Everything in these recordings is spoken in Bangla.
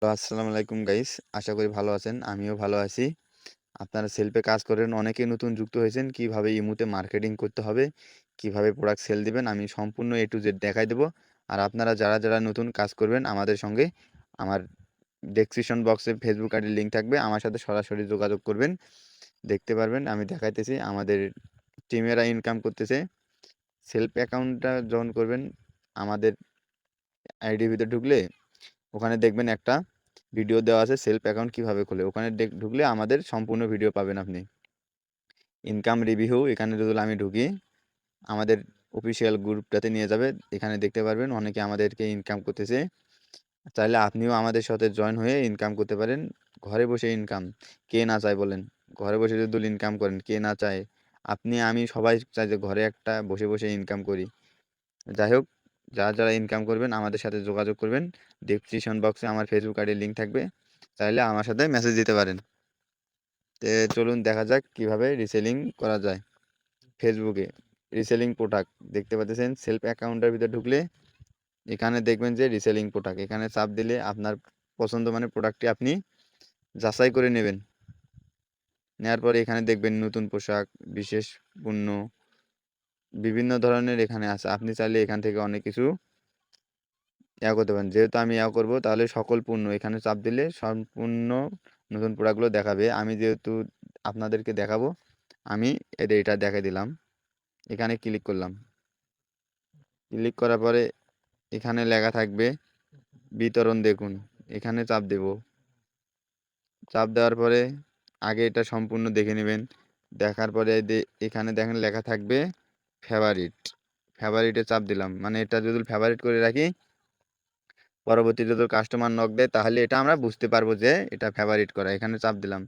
আসসালামু আলাইকুম গাইস। আশা করি ভালো আছেন। আমিও ভালো আছি। আপনারা সেলফে কাজ করেন, অনেকেই নতুন যুক্ত হয়েছেন। কিভাবে ইমুতে মার্কেটিং করতে হবে, কিভাবে প্রোডাক্ট সেল দিবেন, আমি সম্পূর্ণ A to Z দেখাই দেব। আর আপনারা যারা নতুন কাজ করবেন আমাদের সঙ্গে, আমার ডেসক্রিপশন বক্সে ফেসবুক আইডির লিঙ্ক থাকবে। আমার সাথে সরাসরি যোগাযোগ করবেন। দেখতে পারবেন আমি দেখাইতেছি আমাদের টিমেরা ইনকাম করতেছে। সেলফ অ্যাকাউন্টটা যখন করবেন আমাদের আইডির ভিতরে ঢুকলে ওখানে দেখবেন একটা ভিডিও দেওয়া আছে সেলফ অ্যাকাউন্ট কিভাবে খোলে। ওখানে ঢুকলে আমাদের সম্পূর্ণ ভিডিও পাবেন আপনি। ইনকাম রিভিউ এখানে যদি আমি ঢুকি আমাদের অফিসিয়াল গ্রুপটাতে নিয়ে যাবে। এখানে দেখতে পারবেন অনেকে আমাদেরকে ইনকাম করতেছে। চাইলে আপনিও আমাদের সাথে জয়েন হয়ে ইনকাম করতে পারেন। ঘরে বসে ইনকাম কে না চায় বলেন? ঘরে বসে যদি ইনকাম করেন কে না চায়? আপনি আমি সবাই চাই যে ঘরে একটা বসে বসে ইনকাম করি। যাই হোক, যারা ইনকাম করবেন আমাদের সাথে যোগাযোগ করবেন। ডেসক্রিপশন বক্সে আমার ফেসবুক আইডির লিঙ্ক থাকবে। চাইলে আমার সাথে মেসেজ দিতে পারেন। চলুন দেখা যাক কিভাবে রিসেলিং করা যায়। ফেসবুকে রিসেলিং প্রোডাক্ট দেখতে পাচ্ছেন। সেলফ অ্যাকাউন্টের ভিতরে ঢুকলে এখানে দেখবেন যে রিসেলিং প্রোডাক্ট, এখানে চাপ দিলে আপনার পছন্দ মানে প্রোডাক্টটি আপনি যাচাই করে নেবেন। নেওয়ার পরে এখানে দেখবেন নতুন পোশাক, বিশেষ পণ্য, বিভিন্ন ধরনের এখানে আছে। আপনি চাইলে এখান থেকে অনেক কিছু করতে পারেন। যেহেতু আমি করব তাহলে সকল পণ্য এখানে চাপ দিলে সম্পূর্ণ নতুন প্রোডাক্টগুলো দেখাবে। আমি যেহেতু আপনাদেরকে দেখাবো, আমি এটা দেখাই দিলাম। এখানে ক্লিক করলাম। ক্লিক করার পরে এখানে লেখা থাকবে বিতরণ দেখুন। এখানে চাপ দেব। চাপ দেওয়ার পরে আগে এটা সম্পূর্ণ দেখে নেবেন। দেখার পরে এখানে দেখেন লেখা থাকবে ফেভারিট। ফেভারিটে চাপ দিলাম, মানে এটা যদি ফেভারিট করে রাখি পরবর্তীতে যদি কাস্টমার নক দেয় তাহলে এটা আমরা বুঝতে পারবো যে এটা ফেভারিট করা। এখানে চাপ দিলাম,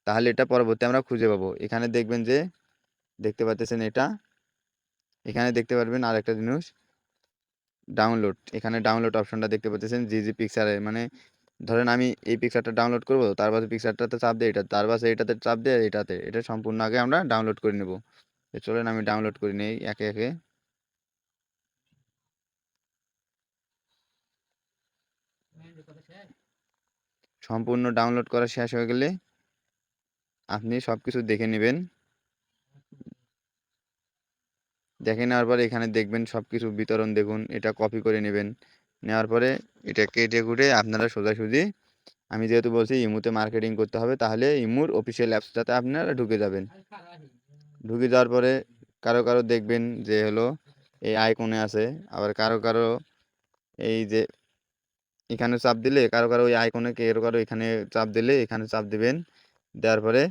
তাহলে এটা পরবর্তী আমরা খুঁজে পাবো। এখানে দেখবেন যে দেখতে পাচ্ছেন এটা, এখানে দেখতে পারবেন আর একটা জিনিস ডাউনলোড। এখানে ডাউনলোড অপশনটা দেখতে পাচ্ছেন জি পিকচারে, মানে ধরেন আমি এই পিকচারটা ডাউনলোড করবো, তারপর পিকচারটাতে চাপ দিয়ে এটা, তারপর এটাতে চাপ দিয়ে এটাতে, এটা সম্পূর্ণ আগে আমরা ডাউনলোড করে নেব। চলেন আমি ডাউনলোড করে নিই একে একে। সম্পূর্ণ ডাউনলোড করা শেষ হয়ে গেলে আপনি সব কিছু দেখে নেবেন। দেখে নেওয়ার পরে এখানে দেখবেন সব কিছু বিতরণ দেখুন, এটা কপি করে নেবেন। নেওয়ার পরে এটা কেটে কুটে আপনারা সোজাসুজি, আমি যেহেতু বলছি ইমুতে মার্কেটিং করতে হবে, তাহলে ইমুর অফিসিয়াল অ্যাপসটাতে আপনারা ঢুকে যাবেন। ঢুকে যাওয়ার পরে কারো দেখবেন যে হলো এই আইকনে আছে, আবার কারো এই যে এখানে চাপ দিলে কারো ওই আইকনে, কারো এখানে চাপ দিলে এখানে চাপ দিবেন। দেওয়ার পরে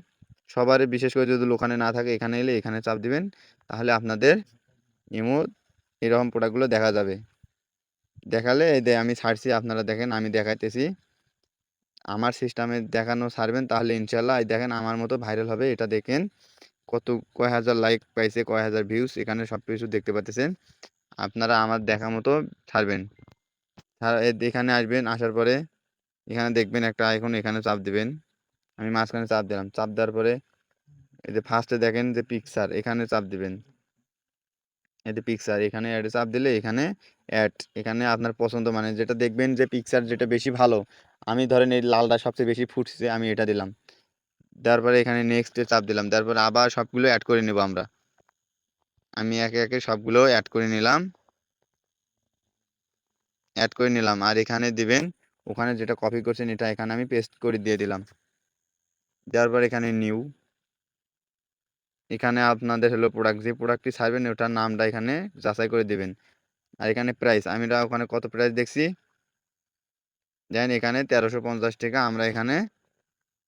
সবারই, বিশেষ করে যদি ওখানে না থাকে এখানে এলে এখানে চাপ দিবেন, তাহলে আপনাদের ইমো এরকম প্রোডাক্টগুলো দেখা যাবে। দেখালে এই যে আমি ছাড়ছি, আপনারা দেখেন আমি দেখাইতেছি। আমার সিস্টেমে দেখানো ছাড়বেন তাহলে ইনশাল্লাহ এই দেখেন আমার মতো ভাইরাল হবে। এটা দেখেন কয় হাজার লাইক পাইছে, কয় হাজার ভিউজ, এখানে সব কিছু দেখতে পাচ্ছেন। আপনারা আমার দেখা মতো ছাড়বেন। এখানে আসবেন, আসার পরে এখানে দেখবেন একটা আইকন, এখানে চাপ দিবেন। আমি মাঝখানে চাপ দিলাম। চাপ দেওয়ার পরে এই যে ফার্স্টে দেখেন যে পিকচার, এখানে চাপ দিবেন। এই যে পিকচার, এখানে অ্যাডে চাপ দিলে এখানে অ্যাড, এখানে আপনার পছন্দ মানে যেটা দেখবেন যে পিকচার যেটা বেশি ভালো। আমি ধরেন এই লালটা সবচেয়ে বেশি ফুটছে, আমি এটা দিলাম। দেওয়ার পরে এখানে নেক্সটে চাপ দিলাম। দেওয়ার পরে আবার সবগুলো অ্যাড করে নেব আমরা। আমি একে একে সবগুলো অ্যাড করে নিলাম। আর এখানে দিবেন ওখানে যেটা কপি করছেন এটা এখানে আমি পেস্ট করে দিয়ে দিলাম। দেওয়ার পর এখানে নিউ, এখানে আপনাদের হলো প্রোডাক্ট, যে প্রোডাক্টটি ছাড়বেন ওটার নামটা এখানে যাচাই করে দেবেন। আর এখানে প্রাইস, আমি ওখানে কত প্রাইস দেখছি দেখেন, এখানে 1350 টাকা। আমরা এখানে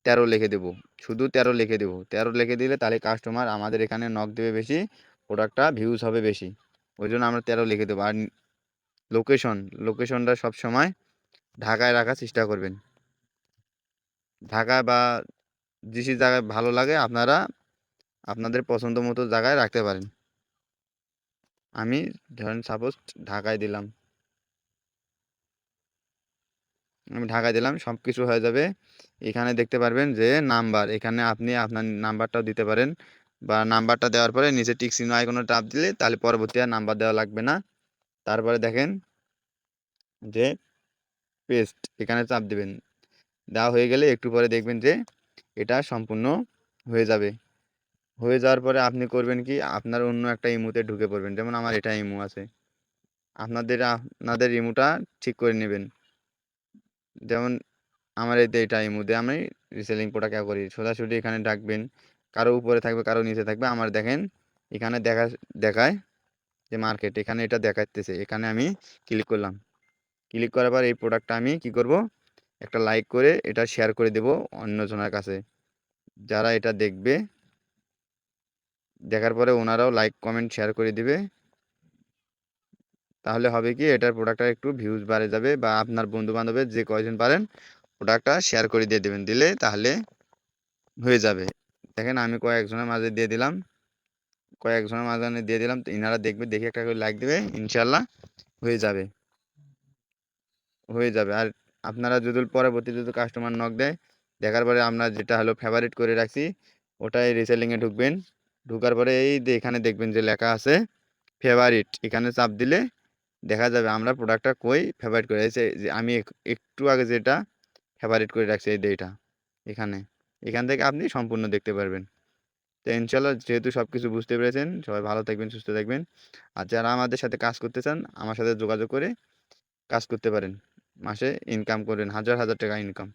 13 লিখে দেবো, শুধু 13 লিখে দেবো। 13 লিখে দিলে তাহলে কাস্টমার আমাদের এখানে নক দেবে বেশি, প্রোডাক্টটা ভিউজ হবে বেশি। ওই জন্য আমরা 13 লিখে দেবো। আর লোকেশনটা সবসময় ঢাকায় রাখার চেষ্টা করবেন। ঢাকায় বা যে জায়গায় ভালো লাগে আপনারা আপনাদের পছন্দ মতো জায়গায় রাখতে পারেন। আমি ধরেন সাপোজ ঢাকায় দিলাম। আমি ঢাকায় দিলাম, সব কিছু হয়ে যাবে। এখানে দেখতে পারবেন যে নাম্বার, এখানে আপনি আপনার নাম্বারটাও দিতে পারেন, বা নাম্বারটা দেওয়ার পরে নিচে টিক চিহ্ন আইকনে টাপ দিলে তাহলে পরবর্তী আর নাম্বার দেওয়া লাগবে না। তারপরে দেখেন যে পেস্ট এখানে চাপ দেবেন। দেওয়া হয়ে গেলে একটু পরে দেখবেন যে এটা সম্পূর্ণ হয়ে যাবে। হয়ে যাওয়ার পরে আপনি করবেন কি, আপনার অন্য একটা ইমুতে ঢুকে পড়বেন। যেমন আমার এটা ইমু আছে, আপনাদের ইমুটা ঠিক করে নেবেন। যেমন আমার এটা ইমুতে আমি রিসেলিং প্রোডাক্ট করি, সোজাসুজি এখানে ডাকবেন। কারো উপরে থাকবে, কারো নিচে থাকবে। আমার দেখেন এখানে দেখায় যে মার্কেট, এখানে এটা দেখাচ্ছে। এখানে আমি ক্লিক করলাম। ক্লিক করার পর এই প্রোডাক্টটা আমি কি করব, একটা লাইক করে এটা শেয়ার করে দেব অন্যজনের কাছে। যারা এটা দেখবে, দেখার পরে ওনারাও লাইক কমেন্ট শেয়ার করে দিবে। তাহলে হবে কি, এটার প্রোডাক্টটা একটু ভিউজ বাড়ে যাবে, বা আপনার বন্ধু বান্ধবের যে কয়জন পারেন প্রোডাক্টটা শেয়ার করে দিয়ে দেবেন। দিলে তাহলে হয়ে যাবে। দেখেন আমি কয়েকজনের মাঝে দিয়ে দিলাম, তো ইনারা দেখবে, দেখে একটা করে লাইক দেবে, ইনশাল্লাহ হয়ে যাবে। আর আপনারা যদি পরবর্তী যদি কাস্টমার নক দেয়, দেখার পরে আমরা যেটা হলো ফেভারিট করে রাখছি ওটাই রিসেলিংয়ে ঢুকবেন। ঢুকার পরে এই যে এখানে দেখবেন যে লেখা আছে ফেভারিট, এখানে চাপ দিলে দেখা যাবে আমরা প্রোডাক্টটা কই ফেভারিট করে রাখছি। যে আমি একটু আগে যেটা ফেভারিট করে রাখছি এই ডেটা, এখান থেকে আপনি সম্পূর্ণ দেখতে পারবেন। তো ইনশাল্লাহ যেহেতু সব কিছু বুঝতে পেরেছেন, সবাই ভালো থাকবেন, সুস্থ থাকবেন। আর যারা আমাদের সাথে কাজ করতে চান, আমার সাথে যোগাযোগ করে কাজ করতে পারেন। মাসে ইনকাম করেন হাজার হাজার টাকা ইনকাম।